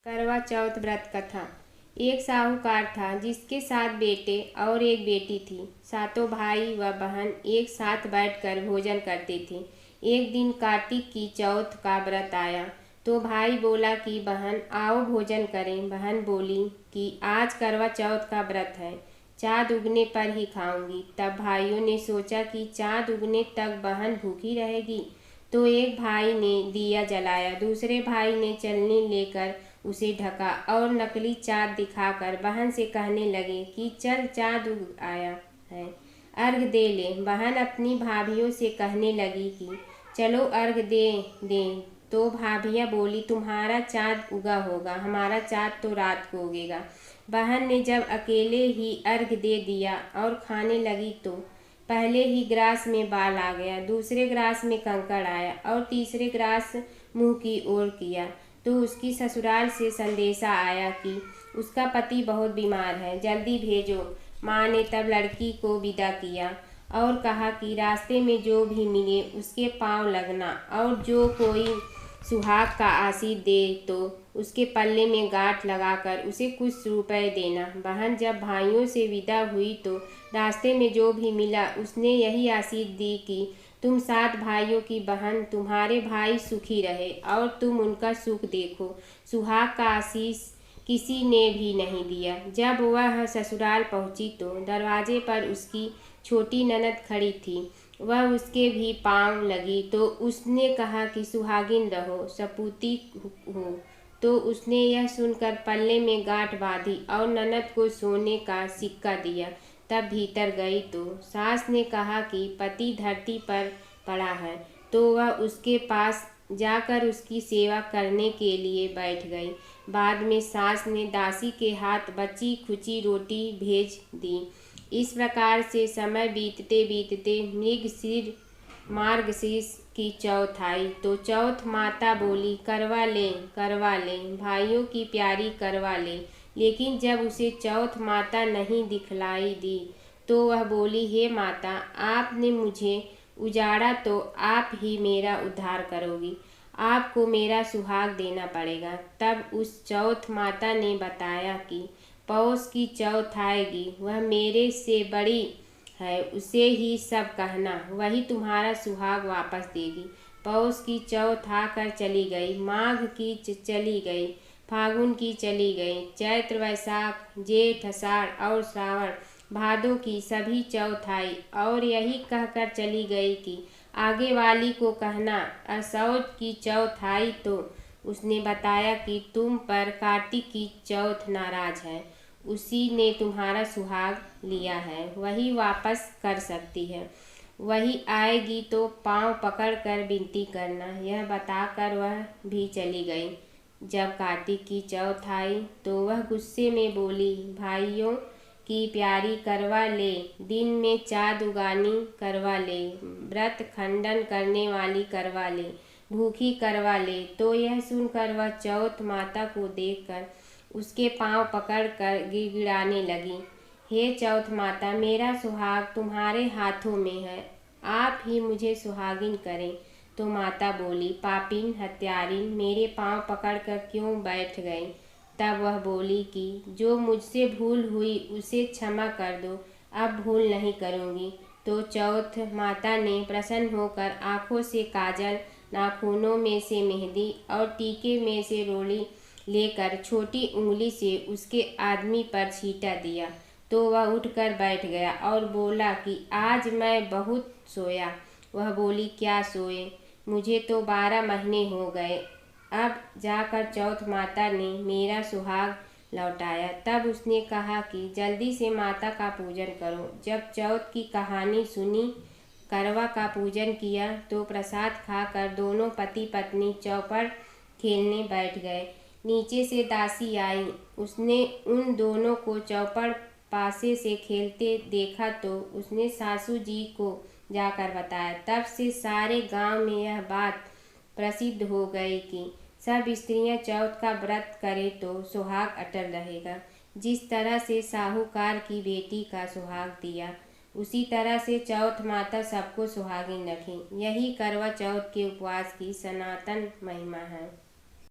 करवा चौथ व्रत कथा। एक साहूकार था जिसके 7 बेटे और एक बेटी थी। सातों भाई व बहन एक साथ बैठकर भोजन करते थे। एक दिन कार्तिक की चौथ का व्रत आया तो भाई बोला कि बहन आओ भोजन करें। बहन बोली कि आज करवा चौथ का व्रत है, चाँद उगने पर ही खाऊंगी। तब भाइयों ने सोचा कि चाँद उगने तक बहन भूखी रहेगी, तो एक भाई ने दिया जलाया, दूसरे भाई ने चलनी लेकर उसे ढका और नकली चाँद दिखाकर बहन से कहने लगे कि चल चाँद उग आया है, अर्घ दे ले। बहन अपनी भाभियों से कहने लगी कि चलो अर्घ दे दें। तो भाभियाँ बोली तुम्हारा चाँद उगा होगा, हमारा चाँद तो रात को उगेगा। बहन ने जब अकेले ही अर्घ दे दिया और खाने लगी तो पहले ही ग्रास में बाल आ गया, दूसरे ग्रास में कंकड़ आया और तीसरे ग्रास मुंह की ओर किया तो उसकी ससुराल से संदेशा आया कि उसका पति बहुत बीमार है, जल्दी भेजो। माँ ने तब लड़की को विदा किया और कहा कि रास्ते में जो भी मिले उसके पांव लगना और जो कोई सुहाग का आशीष दे तो उसके पल्ले में गांठ लगाकर उसे कुछ रुपए देना। बहन जब भाइयों से विदा हुई तो रास्ते में जो भी मिला उसने यही आशीष दी कि तुम 7 भाइयों की बहन, तुम्हारे भाई सुखी रहे और तुम उनका सुख देखो। सुहाग का आशीष किसी ने भी नहीं दिया। जब वह ससुराल पहुंची तो दरवाजे पर उसकी छोटी ननद खड़ी थी। वह उसके भी पांव लगी तो उसने कहा कि सुहागिन रहो, सपूती हो। तो उसने यह सुनकर पल्ले में गांठ बांधी और ननद को सोने का सिक्का दिया। तब भीतर गई तो सास ने कहा कि पति धरती पर पड़ा है, तो वह उसके पास जाकर उसकी सेवा करने के लिए बैठ गई। बाद में सास ने दासी के हाथ बची खुची रोटी भेज दी। इस प्रकार से समय बीतते बीतते मार्गशीर्ष की चौथ आई तो चौथ माता बोली करवा लें भाइयों की प्यारी करवा लें। लेकिन जब उसे चौथ माता नहीं दिखलाई दी तो वह बोली हे माता, आपने मुझे उजाड़ा तो आप ही मेरा उद्धार करोगी, आपको मेरा सुहाग देना पड़ेगा। तब उस चौथ माता ने बताया कि पौष की चौथ आएगी, वह मेरे से बड़ी है, उसे ही सब कहना, वही तुम्हारा सुहाग वापस देगी। पौष की चौथ आकर चली गई, माघ की चली गई, फागुन की चली गई, चैत्र वैशाख जेठ अषाढ़ और श्रावण भादों की सभी चौथ आई और यही कहकर चली गई कि आगे वाली को कहना। असौज की चौथ आई तो उसने बताया कि तुम पर कार्तिक की चौथ नाराज है, उसी ने तुम्हारा सुहाग लिया है, वही वापस कर सकती है, वही आएगी तो पांव पकड़कर विनती करना। यह बताकर वह भी चली गई। जब कार्तिक की चौथ आई तो वह गुस्से में बोली भाइयों की प्यारी करवा ले, दिन में चाँद उगानी करवा ले, व्रत खंडन करने वाली करवा ले, भूखी करवा ले। तो यह सुनकर वह चौथ माता को देखकर उसके पांव पकड़कर गिड़गिड़ाने लगी। हे चौथ माता, मेरा सुहाग तुम्हारे हाथों में है, आप ही मुझे सुहागिन करें। तो माता बोली पापिन हत्यारिन, मेरे पांव पकड़कर क्यों बैठ गई। तब वह बोली कि जो मुझसे भूल हुई उसे क्षमा कर दो, अब भूल नहीं करूँगी। तो चौथ माता ने प्रसन्न होकर आँखों से काजल, नाखूनों में से मेहंदी और टीके में से रोली लेकर छोटी उंगली से उसके आदमी पर छींटा दिया तो वह उठकर बैठ गया और बोला कि आज मैं बहुत सोया। वह बोली क्या सोए, मुझे तो 12 महीने हो गए। अब जाकर चौथ माता ने मेरा सुहाग लौटाया। तब उसने कहा कि जल्दी से माता का पूजन करो। जब चौथ की कहानी सुनी, करवा का पूजन किया तो प्रसाद खाकर दोनों पति पत्नी चौपड़ खेलने बैठ गए। नीचे से दासी आई, उसने उन दोनों को चौपड़ पासे से खेलते देखा तो उसने सासू जी को जाकर बताया। तब से सारे गांव में यह बात प्रसिद्ध हो गई कि सब स्त्रियां चौथ का व्रत करें तो सुहाग अटल रहेगा। जिस तरह से साहूकार की बेटी का सुहाग दिया, उसी तरह से चौथ माता सबको सुहागिन रखें। यही करवा चौथ के उपवास की सनातन महिमा है।